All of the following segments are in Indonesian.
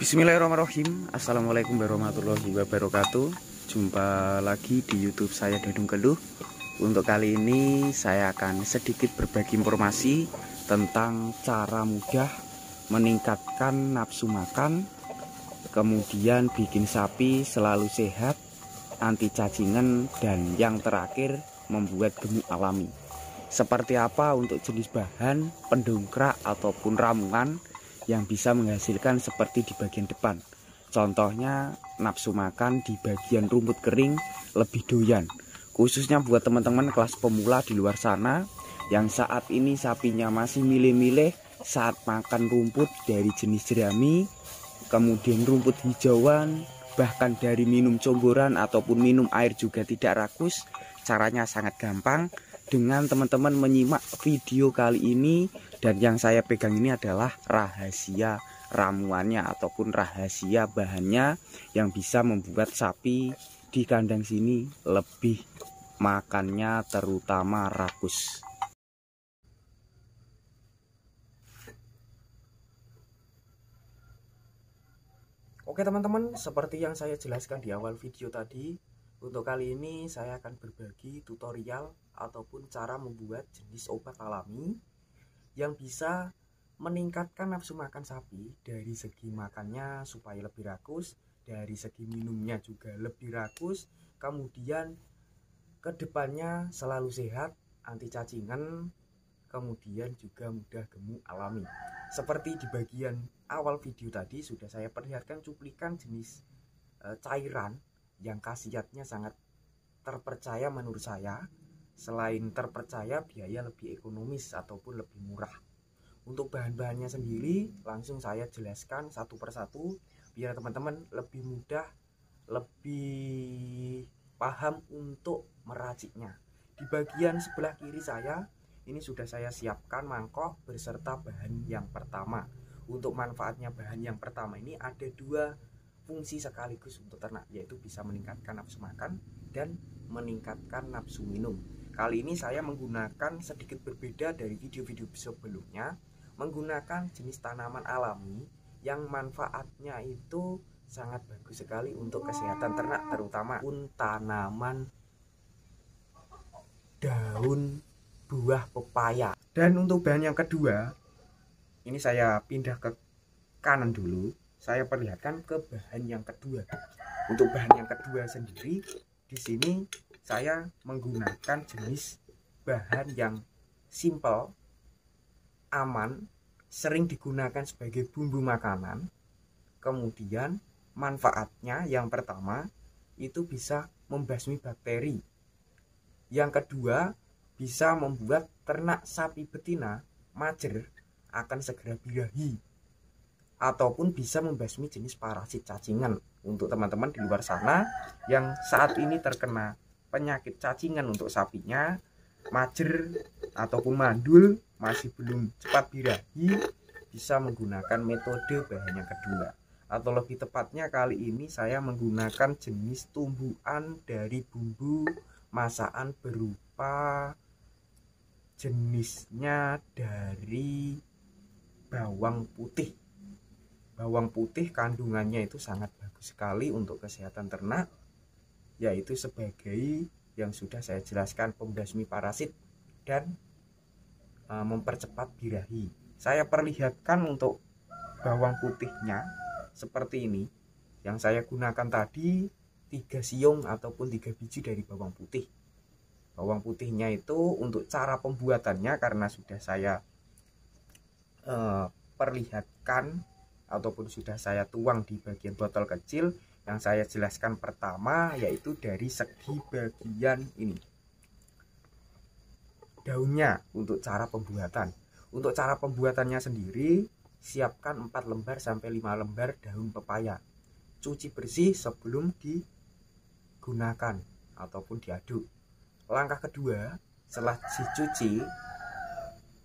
Bismillahirrahmanirrahim. Assalamualaikum warahmatullahi wabarakatuh. Jumpa lagi di YouTube saya, Dadung Geluh. Untuk kali ini saya akan sedikit berbagi informasi tentang cara mudah meningkatkan nafsu makan, kemudian bikin sapi selalu sehat, anti cacingan, dan yang terakhir membuat gemuk alami. Seperti apa untuk jenis bahan pendongkrak ataupun ramuan yang bisa menghasilkan seperti di bagian depan. Contohnya nafsu makan di bagian rumput kering lebih doyan. Khususnya buat teman-teman kelas pemula di luar sana yang saat ini sapinya masih milih-milih saat makan rumput dari jenis jerami, kemudian rumput hijauan, bahkan dari minum comboran ataupun minum air juga tidak rakus. Caranya sangat gampang dengan teman-teman menyimak video kali ini. Dan yang saya pegang ini adalah rahasia ramuannya ataupun rahasia bahannya yang bisa membuat sapi di kandang sini lebih makannya terutama rakus. Oke teman-teman, seperti yang saya jelaskan di awal video tadi, untuk kali ini saya akan berbagi tutorial ataupun cara membuat jenis obat alami yang bisa meningkatkan nafsu makan sapi dari segi makannya supaya lebih rakus, dari segi minumnya juga lebih rakus, kemudian kedepannya selalu sehat, anti cacingan, kemudian juga mudah gemuk alami. Seperti di bagian awal video tadi sudah saya perlihatkan cuplikan jenis cairan yang khasiatnya sangat terpercaya menurut saya. Selain terpercaya, biaya lebih ekonomis ataupun lebih murah. Untuk bahan-bahannya sendiri langsung saya jelaskan satu persatu biar teman-teman lebih mudah, lebih paham untuk meraciknya. Di bagian sebelah kiri saya ini sudah saya siapkan mangkok beserta bahan yang pertama. Untuk manfaatnya bahan yang pertama ini ada dua fungsi sekaligus untuk ternak, yaitu bisa meningkatkan nafsu makan dan meningkatkan nafsu minum. Kali ini saya menggunakan sedikit berbeda dari video-video sebelumnya, menggunakan jenis tanaman alami yang manfaatnya itu sangat bagus sekali untuk kesehatan ternak, terutama tanaman daun buah pepaya. Dan untuk bahan yang kedua, ini saya pindah ke kanan dulu, saya perlihatkan ke bahan yang kedua. Untuk bahan yang kedua sendiri, di sini saya menggunakan jenis bahan yang simple, aman, sering digunakan sebagai bumbu makanan. Kemudian manfaatnya yang pertama itu bisa membasmi bakteri. Yang kedua bisa membuat ternak sapi betina majer akan segera birahi, ataupun bisa membasmi jenis parasit cacingan. Untuk teman-teman di luar sana yang saat ini terkena penyakit cacingan untuk sapinya, majer ataupun mandul, masih belum cepat birahi, bisa menggunakan metode bahan yang kedua. Atau lebih tepatnya kali ini saya menggunakan jenis tumbuhan dari bumbu masakan berupa jenisnya dari bawang putih. Bawang putih kandungannya itu sangat bagus sekali untuk kesehatan ternak, yaitu sebagai yang sudah saya jelaskan pembasmi parasit dan mempercepat birahi. Saya perlihatkan untuk bawang putihnya seperti ini. Yang saya gunakan tadi 3 siung ataupun 3 biji dari bawang putih. Bawang putihnya itu untuk cara pembuatannya karena sudah saya perlihatkan ataupun sudah saya tuang di bagian botol kecil. Yang saya jelaskan pertama yaitu dari segi bagian ini, daunnya. Untuk cara pembuatan, untuk cara pembuatannya sendiri, siapkan 4 lembar sampai 5 lembar daun pepaya, cuci bersih sebelum digunakan ataupun diaduk. Langkah kedua, setelah dicuci,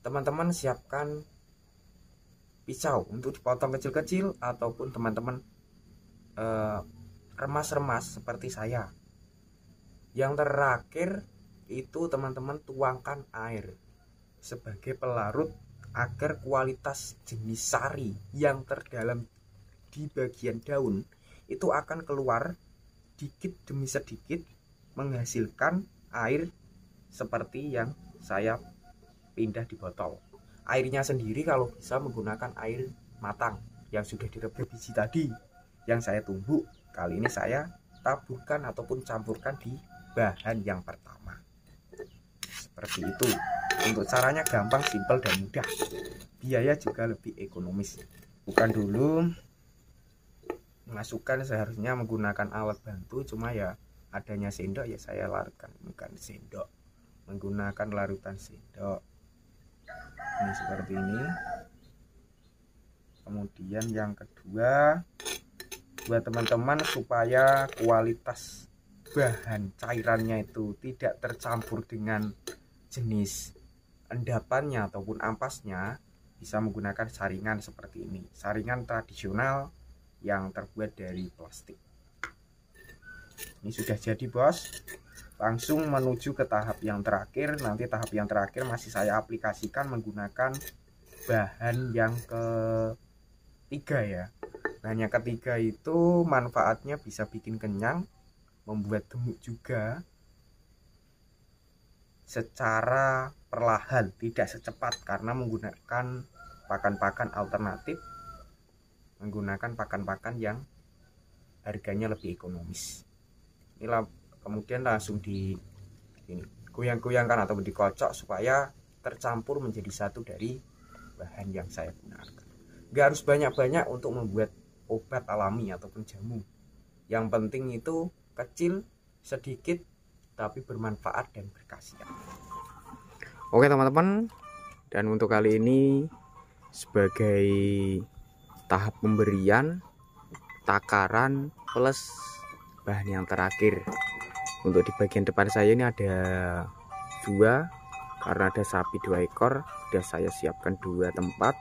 teman-teman siapkan pisau untuk dipotong kecil-kecil ataupun teman-teman remas-remas seperti saya. Yang terakhir itu teman-teman tuangkan air sebagai pelarut agar kualitas jenis sari yang terdalam di bagian daun itu akan keluar sedikit demi sedikit menghasilkan air seperti yang saya pindah di botol. Airnya sendiri kalau bisa menggunakan air matang yang sudah direbus biji tadi yang saya tumbuk. Kali ini saya taburkan ataupun campurkan di bahan yang pertama. Seperti itu. Untuk caranya gampang, simpel dan mudah. Biaya juga lebih ekonomis. Bukan dulu masukkan seharusnya menggunakan alat bantu, cuma ya adanya sendok ya saya larutkan menggunakan sendok, menggunakan larutan sendok. Ini seperti ini. Kemudian yang kedua, buat teman-teman supaya kualitas bahan cairannya itu tidak tercampur dengan jenis endapannya ataupun ampasnya, bisa menggunakan saringan seperti ini, saringan tradisional yang terbuat dari plastik. Ini sudah jadi bos, langsung menuju ke tahap yang terakhir. Nanti tahap yang terakhir masih saya aplikasikan menggunakan bahan yang ketiga ya. Bahan yang ketiga itu manfaatnya bisa bikin kenyang, membuat gemuk juga secara perlahan, tidak secepat karena menggunakan pakan-pakan alternatif, menggunakan pakan-pakan yang harganya lebih ekonomis. Inilah kemudian langsung di ini goyang-goyangkan atau dikocok supaya tercampur menjadi satu dari bahan yang saya gunakan. Gak harus banyak-banyak untuk membuat obat alami ataupun jamu. Yang penting itu kecil, sedikit, tapi bermanfaat dan berkhasiat. Oke teman-teman, dan untuk kali ini sebagai tahap pemberian takaran plus bahan yang terakhir. Untuk di bagian depan saya ini ada 2, karena ada sapi 2 ekor, sudah saya siapkan 2 tempat.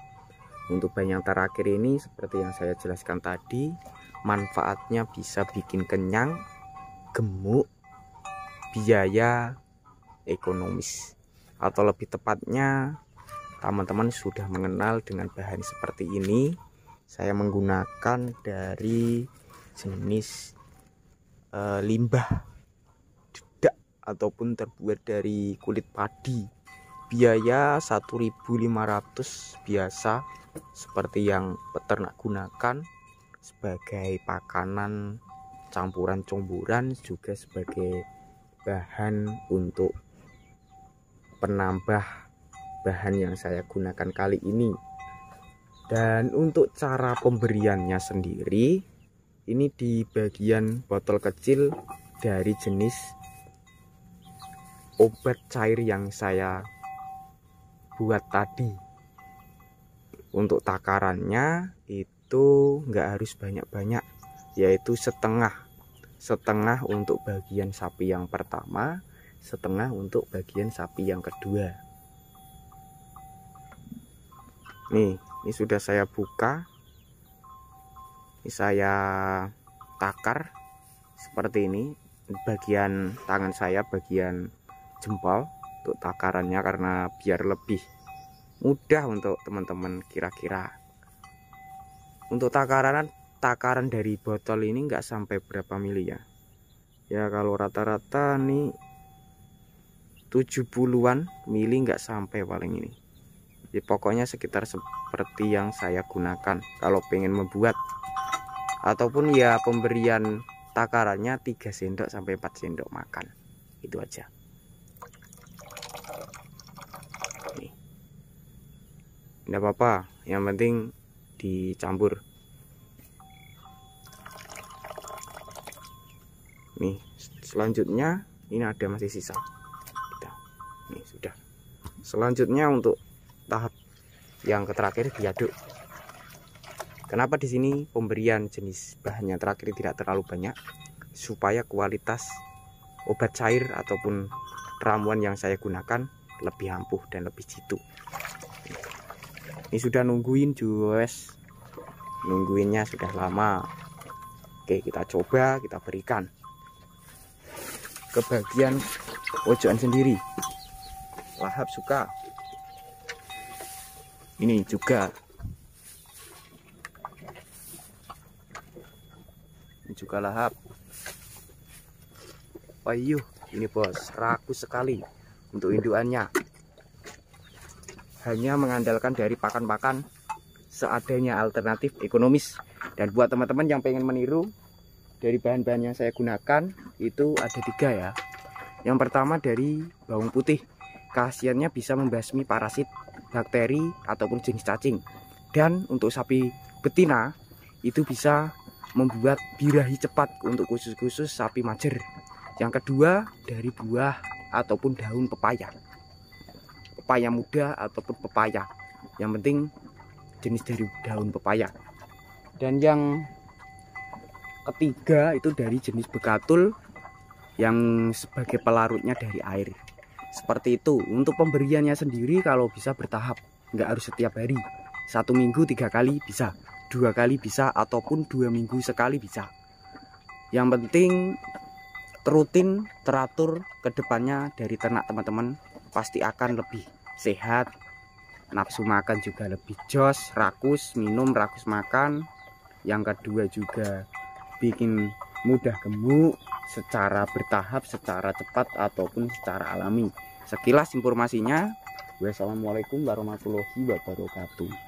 Untuk bahan yang terakhir ini seperti yang saya jelaskan tadi, manfaatnya bisa bikin kenyang, gemuk, biaya ekonomis, atau lebih tepatnya teman-teman sudah mengenal dengan bahan seperti ini. Saya menggunakan dari jenis limbah dedak ataupun terbuat dari kulit padi. Biaya 1.500 biasa, seperti yang peternak gunakan sebagai pakanan campuran comburan, juga sebagai bahan untuk penambah bahan yang saya gunakan kali ini. Dan untuk cara pemberiannya sendiri, ini di bagian botol kecil dari jenis obat cair yang saya buat tadi. Untuk takarannya itu nggak harus banyak-banyak, yaitu setengah untuk bagian sapi yang pertama, setengah untuk bagian sapi yang kedua. Nih, ini sudah saya buka, ini saya takar seperti ini. Bagian tangan saya, bagian jempol untuk takarannya, karena biar lebih mudah untuk teman-teman kira-kira. Untuk takaran dari botol ini nggak sampai berapa mili ya. Ya kalau rata-rata nih 70-an mili, nggak sampai paling ini. Ya, pokoknya sekitar seperti yang saya gunakan kalau pengen membuat, ataupun ya pemberian takarannya 3 sendok sampai 4 sendok makan, itu aja. Nih, nggak apa-apa, yang penting dicampur. Nih selanjutnya ini ada masih sisa. Nih sudah. Selanjutnya untuk tahap yang terakhir diaduk. Kenapa di sini pemberian jenis bahannya terakhir tidak terlalu banyak, supaya kualitas obat cair ataupun ramuan yang saya gunakan lebih ampuh dan lebih jitu. Ini sudah nungguin jues, nungguinnya sudah lama. Oke, kita coba, kita berikan ke bagian pojokan sendiri. Lahap suka. Ini juga. juga lahap. Wah, ini bos, rakus sekali untuk indukannya. Hanya mengandalkan dari pakan-pakan seadanya, alternatif ekonomis. Dan buat teman-teman yang pengen meniru, dari bahan-bahan yang saya gunakan itu ada 3 ya. Yang pertama dari bawang putih. Khasiatnya bisa membasmi parasit, bakteri ataupun jenis cacing. Dan untuk sapi betina itu bisa membuat birahi cepat untuk khusus sapi majer. Yang kedua dari buah ataupun daun pepaya. Pepaya muda ataupun pepaya. Yang penting jenis dari daun pepaya. Dan yang ketiga itu dari jenis bekatul yang sebagai pelarutnya dari air. Seperti itu. Untuk pemberiannya sendiri kalau bisa bertahap, nggak harus setiap hari. 1 minggu 3 kali bisa, 2 kali bisa, ataupun 2 minggu sekali bisa. Yang penting rutin teratur ke depannya dari ternak teman-teman pasti akan lebih sehat, nafsu makan juga lebih jos, rakus minum, rakus makan. Yang kedua juga bikin mudah gemuk secara bertahap, secara cepat ataupun secara alami. Sekilas informasinya. Wassalamualaikum warahmatullahi wabarakatuh.